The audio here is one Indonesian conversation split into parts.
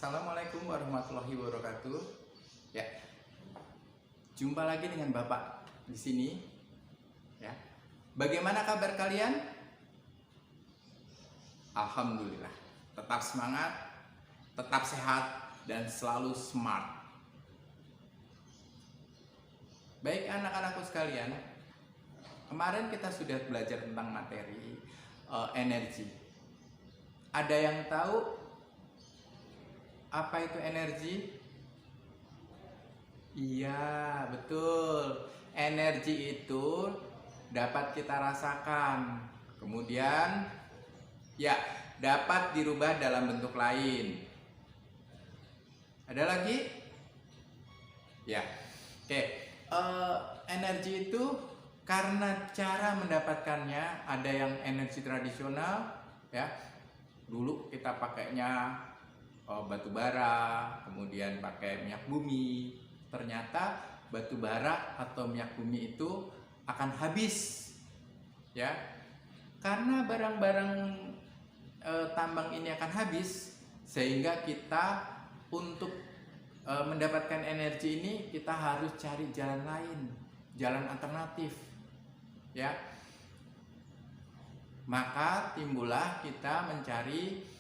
Assalamualaikum warahmatullahi wabarakatuh. Ya, jumpa lagi dengan Bapak di sini. Ya, bagaimana kabar kalian? Alhamdulillah, tetap semangat, tetap sehat, dan selalu smart. Baik anak-anakku sekalian, kemarin kita sudah belajar tentang materi energi. Ada yang tahu apa itu energi? Iya, betul. Energi itu dapat kita rasakan. Kemudian, ya, dapat dirubah dalam bentuk lain. Ada lagi? Ya, oke. Energi itu karena cara mendapatkannya ada yang energi tradisional, ya. Dulu kita pakainya batu bara, kemudian pakai minyak bumi. Ternyata batu bara atau minyak bumi itu akan habis, ya, karena barang-barang tambang ini akan habis, sehingga kita untuk mendapatkan energi ini kita harus cari jalan lain, jalan alternatif, ya. Maka timbullah kita mencari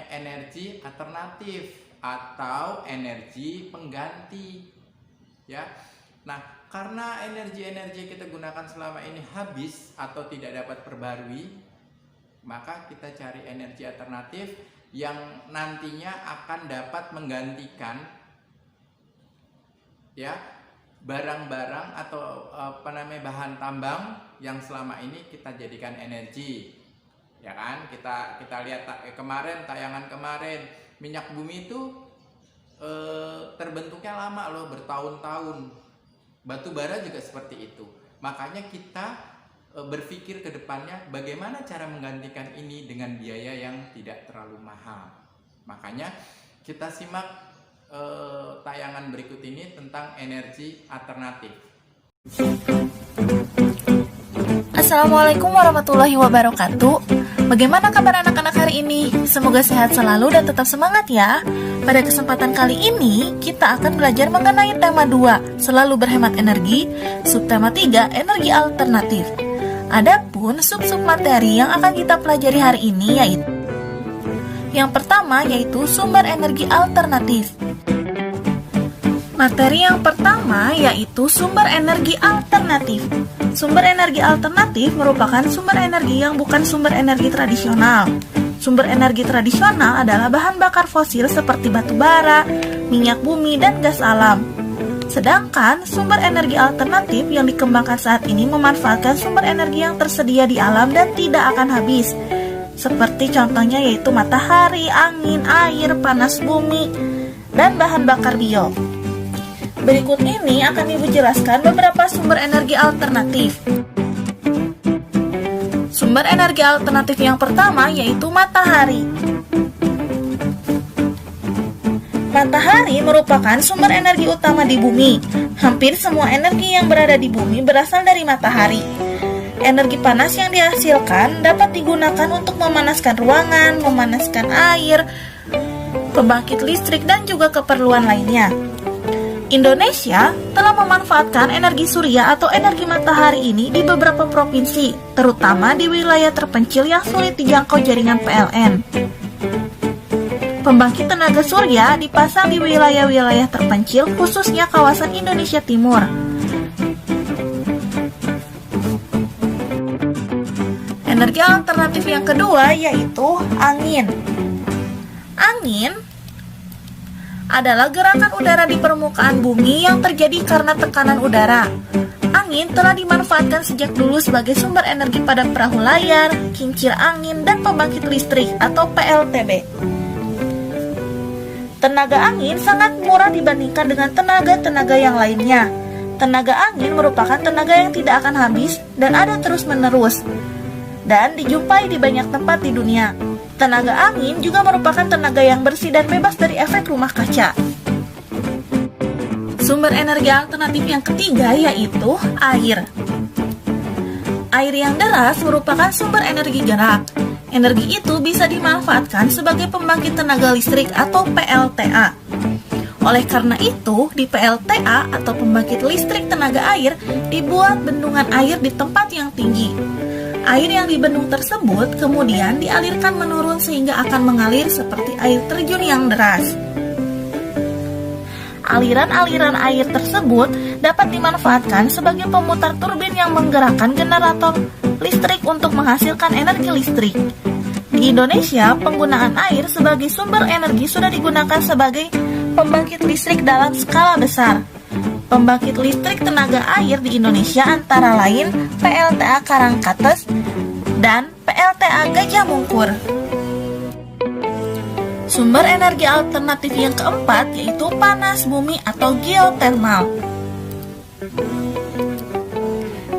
energi alternatif atau energi pengganti, ya. Nah, karena energi-energi yang kita gunakan selama ini habis atau tidak dapat perbarui, maka kita cari energi alternatif yang nantinya akan dapat menggantikan, ya, barang-barang atau bahan tambang yang selama ini kita jadikan energi. Ya kan, kita lihat tayangan kemarin, minyak bumi itu terbentuknya lama loh, bertahun-tahun. Batu bara juga seperti itu. Makanya kita berpikir ke depannya bagaimana cara menggantikan ini dengan biaya yang tidak terlalu mahal. Makanya kita simak tayangan berikut ini tentang energi alternatif. Assalamualaikum warahmatullahi wabarakatuh. Bagaimana kabar anak-anak hari ini? Semoga sehat selalu dan tetap semangat ya. Pada kesempatan kali ini, kita akan belajar mengenai tema 2, selalu berhemat energi, subtema 3, energi alternatif. Adapun sub-sub materi yang akan kita pelajari hari ini yaitu yang pertama yaitu sumber energi alternatif. Materi yang pertama yaitu sumber energi alternatif. Sumber energi alternatif merupakan sumber energi yang bukan sumber energi tradisional. Sumber energi tradisional adalah bahan bakar fosil seperti batu bara, minyak bumi, dan gas alam. Sedangkan sumber energi alternatif yang dikembangkan saat ini memanfaatkan sumber energi yang tersedia di alam dan tidak akan habis. Seperti contohnya yaitu matahari, angin, air, panas bumi, dan bahan bakar bio. Berikut ini akan Ibu jelaskan beberapa sumber energi alternatif. Sumber energi alternatif yang pertama yaitu matahari. Matahari merupakan sumber energi utama di bumi. Hampir semua energi yang berada di bumi berasal dari matahari. Energi panas yang dihasilkan dapat digunakan untuk memanaskan ruangan, memanaskan air, pembangkit listrik, dan juga keperluan lainnya. Indonesia telah memanfaatkan energi surya atau energi matahari ini di beberapa provinsi, terutama di wilayah terpencil yang sulit dijangkau jaringan PLN. Pembangkit tenaga surya dipasang di wilayah-wilayah terpencil, khususnya kawasan Indonesia Timur. Energi alternatif yang kedua yaitu angin. Angin adalah gerakan udara di permukaan bumi yang terjadi karena tekanan udara. Angin telah dimanfaatkan sejak dulu sebagai sumber energi pada perahu layar, kincir angin, dan pembangkit listrik atau PLTB. Tenaga angin sangat murah dibandingkan dengan tenaga-tenaga yang lainnya. Tenaga angin merupakan tenaga yang tidak akan habis dan ada terus-menerus, dan dijumpai di banyak tempat di dunia. Tenaga angin juga merupakan tenaga yang bersih dan bebas dari efek rumah kaca. Sumber energi alternatif yang ketiga yaitu air. Air yang deras merupakan sumber energi gerak. Energi itu bisa dimanfaatkan sebagai pembangkit tenaga listrik atau PLTA. Oleh karena itu, di PLTA atau pembangkit listrik tenaga air dibuat bendungan air di tempat yang tinggi. Air yang di bendung tersebut kemudian dialirkan menurun sehingga akan mengalir seperti air terjun yang deras. Aliran-aliran air tersebut dapat dimanfaatkan sebagai pemutar turbin yang menggerakkan generator listrik untuk menghasilkan energi listrik. Di Indonesia, penggunaan air sebagai sumber energi sudah digunakan sebagai pembangkit listrik dalam skala besar. Pembangkit listrik tenaga air di Indonesia antara lain PLTA Karangkates dan PLTA Gajah Mungkur. Sumber energi alternatif yang keempat yaitu panas bumi atau geotermal.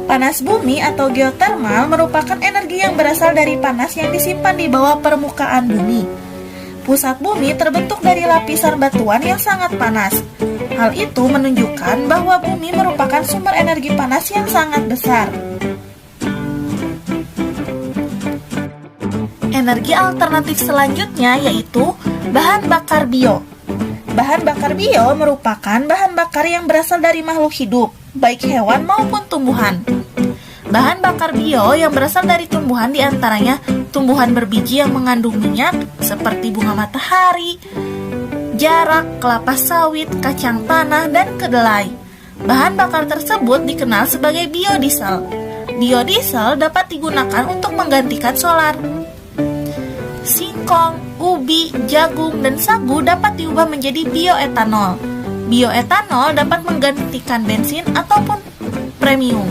Panas bumi atau geotermal merupakan energi yang berasal dari panas yang disimpan di bawah permukaan bumi. Pusat bumi terbentuk dari lapisan batuan yang sangat panas. Hal itu menunjukkan bahwa bumi merupakan sumber energi panas yang sangat besar. Energi alternatif selanjutnya yaitu bahan bakar bio. Bahan bakar bio merupakan bahan bakar yang berasal dari makhluk hidup, baik hewan maupun tumbuhan. Bahan bakar bio yang berasal dari tumbuhan diantaranya tumbuhan berbiji yang mengandung minyak seperti bunga matahari, jarak, kelapa sawit, kacang tanah, dan kedelai. Bahan bakar tersebut dikenal sebagai biodiesel. Biodiesel dapat digunakan untuk menggantikan solar. Singkong, ubi, jagung, dan sagu dapat diubah menjadi bioetanol. Bioetanol dapat menggantikan bensin ataupun premium.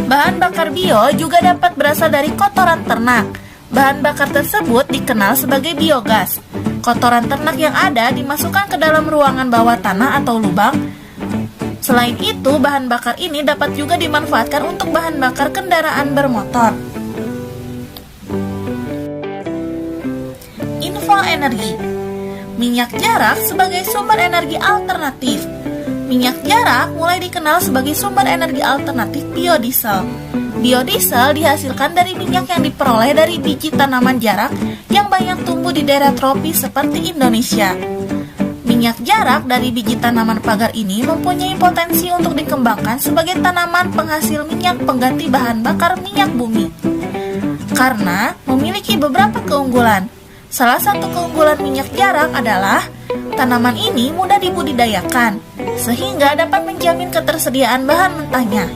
Bahan bakar bio juga dapat berasal dari kotoran ternak. Bahan bakar tersebut dikenal sebagai biogas. Kotoran ternak yang ada dimasukkan ke dalam ruangan bawah tanah atau lubang. Selain itu, bahan bakar ini dapat juga dimanfaatkan untuk bahan bakar kendaraan bermotor. Info energi. Minyak jarak sebagai sumber energi alternatif. Minyak jarak mulai dikenal sebagai sumber energi alternatif biodiesel. Biodiesel dihasilkan dari minyak yang diperoleh dari biji tanaman jarak yang banyak tumbuh di daerah tropis seperti Indonesia. Minyak jarak dari biji tanaman pagar ini mempunyai potensi untuk dikembangkan sebagai tanaman penghasil minyak pengganti bahan bakar minyak bumi. Karena memiliki beberapa keunggulan. Salah satu keunggulan minyak jarak adalah tanaman ini mudah dibudidayakan, sehingga dapat menjamin ketersediaan bahan mentahnya.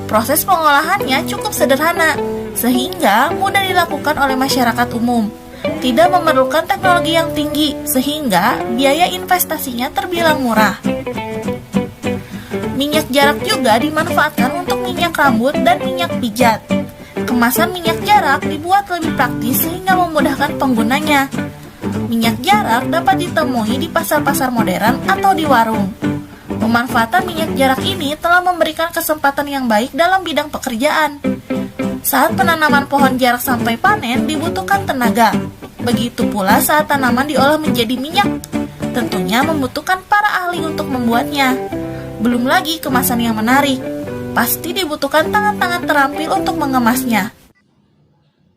Proses pengolahannya cukup sederhana, sehingga mudah dilakukan oleh masyarakat umum. Tidak memerlukan teknologi yang tinggi, sehingga biaya investasinya terbilang murah. Minyak jarak juga dimanfaatkan untuk minyak rambut dan minyak pijat. Kemasan minyak jarak dibuat lebih praktis sehingga memudahkan penggunanya. Minyak jarak dapat ditemui di pasar-pasar modern atau di warung. Pemanfaatan minyak jarak ini telah memberikan kesempatan yang baik dalam bidang pekerjaan. Saat penanaman pohon jarak sampai panen dibutuhkan tenaga. Begitu pula saat tanaman diolah menjadi minyak, tentunya membutuhkan para ahli untuk membuatnya. Belum lagi kemasan yang menarik. Pasti dibutuhkan tangan-tangan terampil untuk mengemasnya.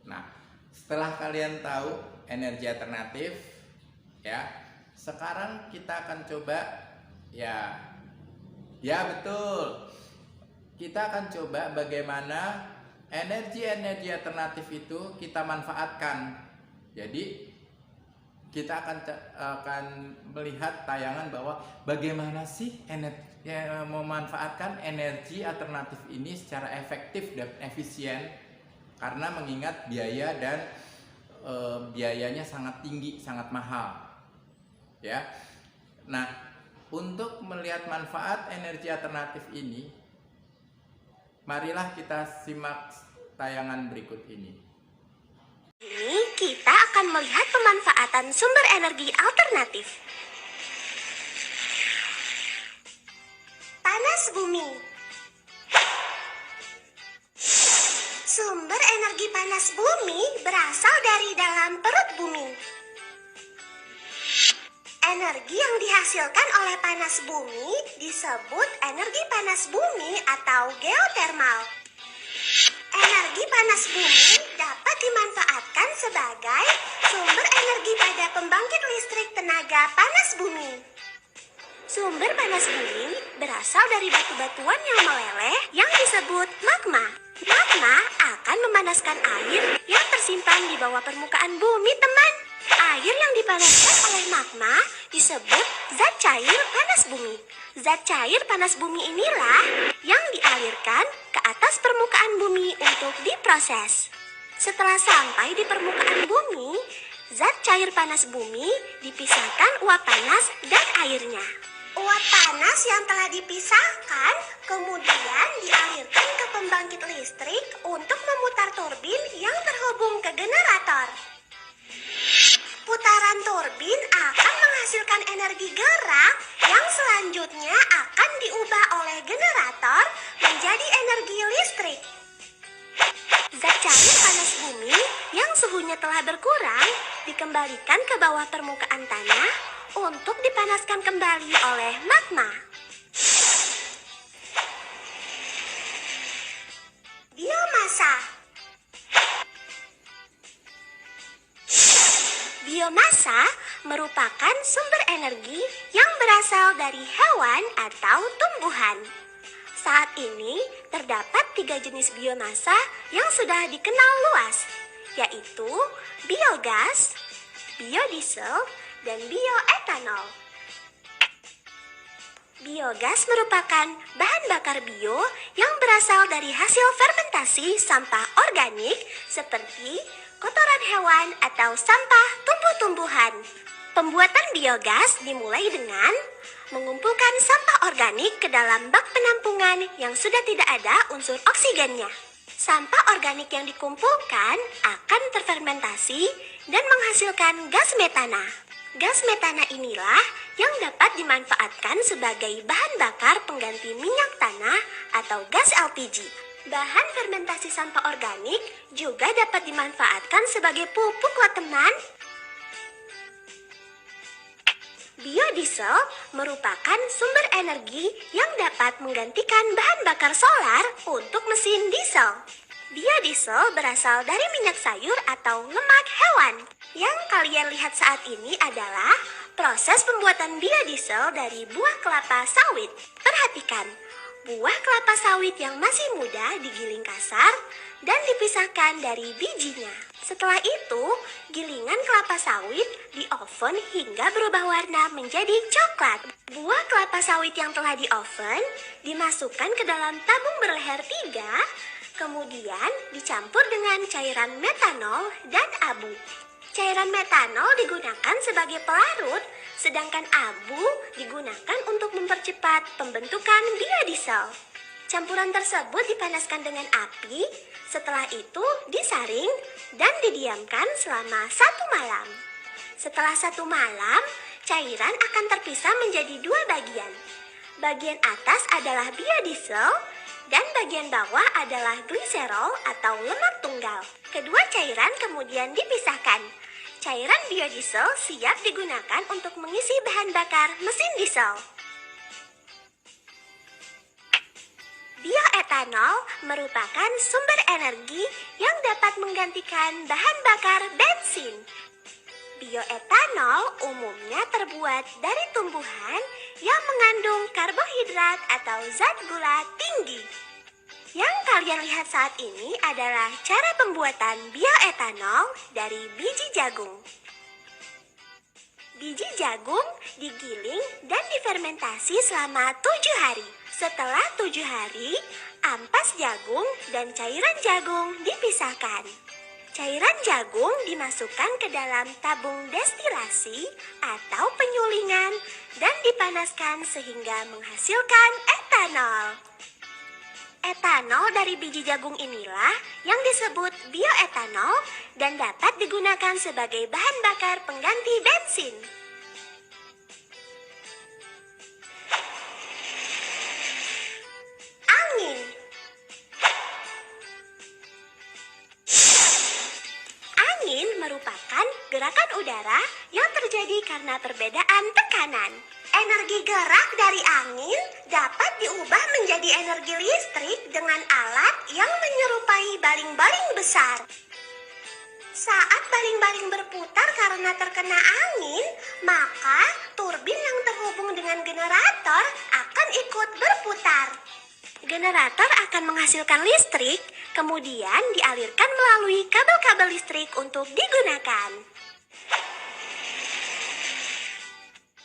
Nah, setelah kalian tahu energi alternatif, ya, sekarang kita akan coba, ya betul. Kita akan coba bagaimana energi alternatif itu kita manfaatkan. Jadi kita akan melihat tayangan bahwa bagaimana sih memanfaatkan energi alternatif ini secara efektif dan efisien, karena mengingat biaya dan biayanya sangat tinggi, sangat mahal, ya. Nah, untuk melihat manfaat energi alternatif ini, marilah kita simak tayangan berikut ini. Ini kita akan melihat pemanfaatan sumber energi alternatif. Panas bumi. Sumber energi panas bumi berasal dari dalam perut bumi. Energi yang dihasilkan oleh panas bumi disebut energi panas bumi atau geotermal. Energi panas bumi dapat dimanfaatkan sebagai sumber energi pada pembangkit listrik tenaga panas bumi. Sumber panas bumi berasal dari batu-batuan yang meleleh yang disebut magma. Magma akan memanaskan air yang tersimpan di bawah permukaan bumi, teman. Air yang dipanaskan oleh magma disebut zat cair panas bumi. Zat cair panas bumi inilah yang dialirkan ke atas permukaan bumi untuk diproses. Setelah sampai di permukaan bumi, zat cair panas bumi dipisahkan uap panas dan airnya. Uap panas yang telah dipisahkan kemudian dialirkan ke pembangkit listrik untuk memutar turbin yang terhubung ke generator. Putaran turbin akan menghasilkan energi gerak yang selanjutnya akan diubah oleh generator menjadi energi listrik. Zat cair panas bumi yang suhunya telah berkurang dikembalikan ke bawah permukaan tanah untuk dipanaskan kembali oleh magma. Biomasa. Biomasa merupakan sumber energi yang berasal dari hewan atau tumbuhan. Saat ini terdapat 3 jenis biomasa yang sudah dikenal luas, yaitu biogas, biodiesel, dan bioetanol. Biogas merupakan bahan bakar bio yang berasal dari hasil fermentasi sampah organik seperti kotoran hewan atau sampah tumbuh-tumbuhan. Pembuatan biogas dimulai dengan mengumpulkan sampah organik ke dalam bak penampungan yang sudah tidak ada unsur oksigennya. Sampah organik yang dikumpulkan akan terfermentasi dan menghasilkan gas metana. Gas metana inilah yang dapat dimanfaatkan sebagai bahan bakar pengganti minyak tanah atau gas LPG. Bahan fermentasi sampah organik juga dapat dimanfaatkan sebagai pupuk loh, teman. Biodiesel merupakan sumber energi yang dapat menggantikan bahan bakar solar untuk mesin diesel. Biodiesel berasal dari minyak sayur atau lemak hewan. Yang kalian lihat saat ini adalah proses pembuatan biodiesel dari buah kelapa sawit. Perhatikan, buah kelapa sawit yang masih muda digiling kasar dan dipisahkan dari bijinya. Setelah itu, gilingan kelapa sawit di oven hingga berubah warna menjadi coklat. Buah kelapa sawit yang telah di oven dimasukkan ke dalam tabung berleher 3, kemudian dicampur dengan cairan metanol dan abu. Cairan metanol digunakan sebagai pelarut, sedangkan abu digunakan untuk mempercepat pembentukan biodiesel. Campuran tersebut dipanaskan dengan api, setelah itu disaring dan didiamkan selama 1 malam. Setelah 1 malam, cairan akan terpisah menjadi 2 bagian. Bagian atas adalah biodiesel dan bagian bawah adalah gliserol atau lemak tunggal. Kedua cairan kemudian dipisahkan. Cairan biodiesel siap digunakan untuk mengisi bahan bakar mesin diesel. Bioetanol merupakan sumber energi yang dapat menggantikan bahan bakar bensin. Bioetanol umumnya terbuat dari tumbuhan yang mengandung karbohidrat atau zat gula tinggi. Yang kalian lihat saat ini adalah cara pembuatan bioetanol dari biji jagung. Biji jagung digiling dan difermentasi selama 7 hari. Setelah 7 hari, ampas jagung dan cairan jagung dipisahkan. Cairan jagung dimasukkan ke dalam tabung destilasi atau penyulingan dan dipanaskan sehingga menghasilkan etanol. Etanol dari biji jagung inilah yang disebut bioetanol dan dapat digunakan sebagai bahan bakar pengganti bensin. Angin. Angin merupakan gerakan udara yang terjadi karena perbedaan tekanan. Energi gerak dari angin dapat diubah menjadi energi listrik dengan alat yang menyerupai baling-baling besar. Saat baling-baling berputar karena terkena angin, maka turbin yang terhubung dengan generator akan ikut berputar. Generator akan menghasilkan listrik, kemudian dialirkan melalui kabel-kabel listrik untuk digunakan.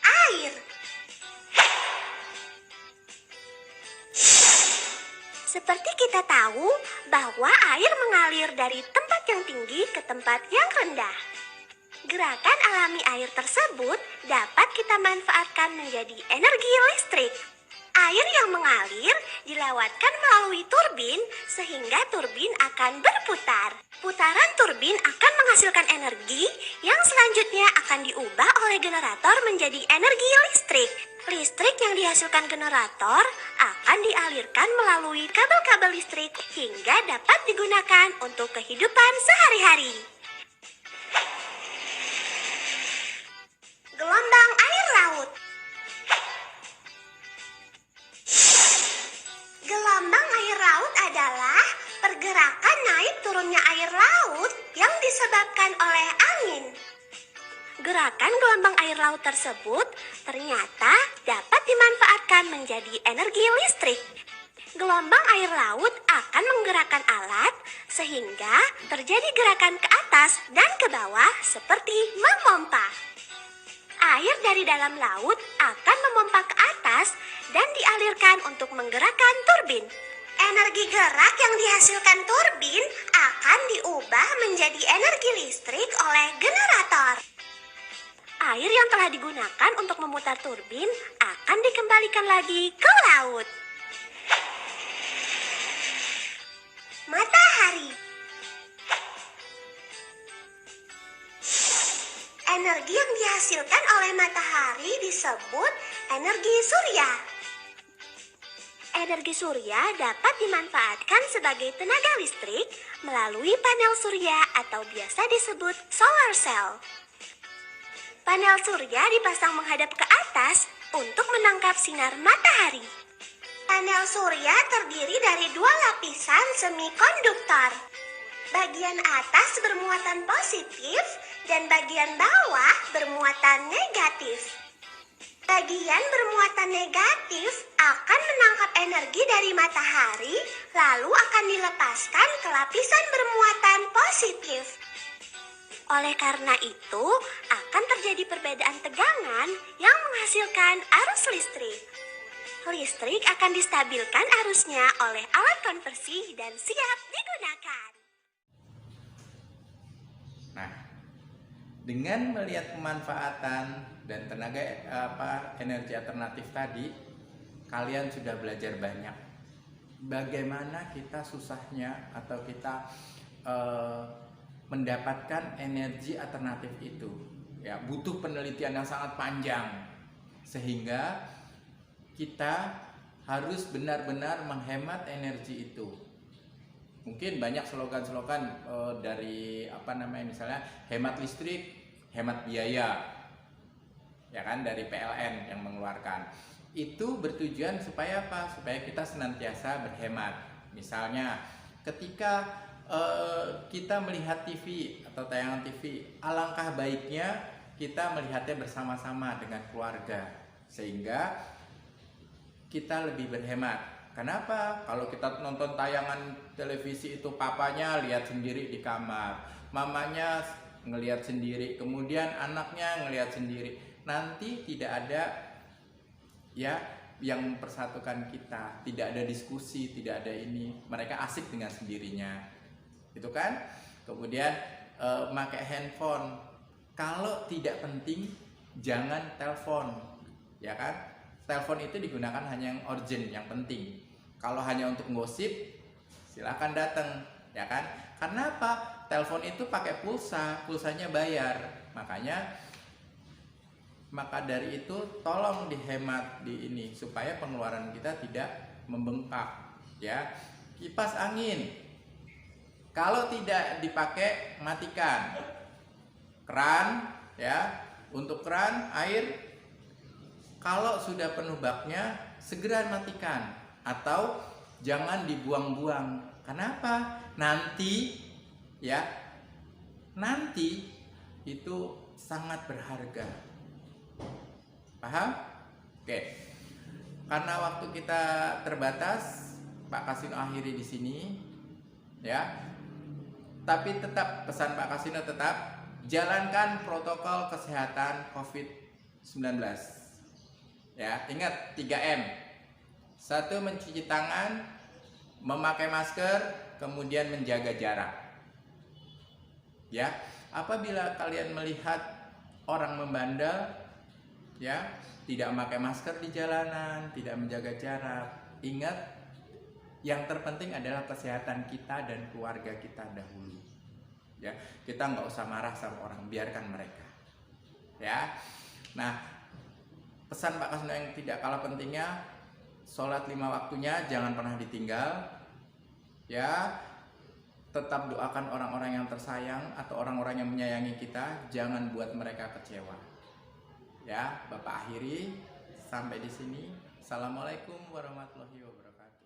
Air. Seperti kita tahu bahwa air mengalir dari tempat yang tinggi ke tempat yang rendah. Gerakan alami air tersebut dapat kita manfaatkan menjadi energi listrik. Air yang mengalir dilewatkan melalui turbin sehingga turbin akan berputar. Putaran turbin akan menghasilkan energi yang selanjutnya akan diubah oleh generator menjadi energi listrik. Listrik yang dihasilkan generator akan dialirkan melalui kabel-kabel listrik hingga dapat digunakan untuk kehidupan sehari-hari. Gelombang air laut. Gelombang air laut adalah pergerakan naik turunnya air laut yang disebabkan oleh angin. Gerakan gelombang air laut tersebut ternyata dapat dimanfaatkan menjadi energi listrik. Gelombang air laut akan menggerakkan alat sehingga terjadi gerakan ke atas dan ke bawah seperti memompa. Air dari dalam laut akan memompa ke atas dan dialirkan untuk menggerakkan turbin. Energi gerak yang dihasilkan turbin akan diubah menjadi energi listrik oleh generator. Air yang telah digunakan untuk memutar turbin akan dikembalikan lagi ke laut. Matahari. Energi yang dihasilkan oleh matahari disebut energi surya. Energi surya dapat dimanfaatkan sebagai tenaga listrik melalui panel surya atau biasa disebut solar cell. Panel surya dipasang menghadap ke atas untuk menangkap sinar matahari. Panel surya terdiri dari 2 lapisan semikonduktor. Bagian atas bermuatan positif dan bagian bawah bermuatan negatif. Bagian bermuatan negatif akan menangkap energi dari matahari lalu akan dilepaskan ke lapisan bermuatan positif. Oleh karena itu, akan terjadi perbedaan tegangan yang menghasilkan arus listrik. Listrik akan distabilkan arusnya oleh alat konversi dan siap digunakan. Nah, dengan melihat pemanfaatan dan tenaga energi alternatif tadi, kalian sudah belajar banyak. Bagaimana kita susahnya atau kita mendapatkan energi alternatif itu. Ya, butuh penelitian yang sangat panjang sehingga kita harus benar-benar menghemat energi itu. Mungkin banyak slogan-slogan dari misalnya hemat listrik, hemat biaya, ya kan, dari PLN yang mengeluarkan. Itu bertujuan supaya apa? Supaya kita senantiasa berhemat. Misalnya ketika kita melihat TV atau tayangan TV, alangkah baiknya kita melihatnya bersama-sama dengan keluarga sehingga kita lebih berhemat. Kenapa? Kalau kita nonton tayangan televisi itu papanya lihat sendiri di kamar, mamanya ngelihat sendiri, kemudian anaknya ngelihat sendiri. Nanti tidak ada yang mempersatukan kita, tidak ada diskusi, tidak ada ini. Mereka asik dengan sendirinya. Itu kan? Kemudian pakai handphone. Kalau tidak penting jangan telepon, ya kan? Telepon itu digunakan hanya yang urgent, yang penting. Kalau hanya untuk gosip, silakan datang, ya kan? Karena apa? Telepon itu pakai pulsa, pulsanya bayar. Maka dari itu tolong dihemat di ini supaya pengeluaran kita tidak membengkak, ya. Kipas angin, kalau tidak dipakai matikan. Keran, ya. Untuk keran air, kalau sudah penuh baknya segera matikan atau jangan dibuang-buang. Kenapa? Nanti itu sangat berharga. Paham? Oke. Karena waktu kita terbatas, Pak Kasino akhiri di sini, ya. Tapi tetap pesan Pak Kasino tetap jalankan protokol kesehatan COVID-19. Ya, ingat 3M. 1, mencuci tangan, memakai masker, kemudian menjaga jarak. Ya, apabila kalian melihat orang membandel, ya, tidak memakai masker di jalanan, tidak menjaga jarak, ingat yang terpenting adalah kesehatan kita dan keluarga kita dahulu. Ya, kita nggak usah marah sama orang, biarkan mereka. Ya, nah pesan Pak Kasino yang tidak kalah pentingnya, sholat 5 waktunya jangan pernah ditinggal. Ya, tetap doakan orang-orang yang tersayang atau orang-orang yang menyayangi kita, jangan buat mereka kecewa. Ya, Bapak akhiri sampai di sini. Assalamualaikum warahmatullahi wabarakatuh.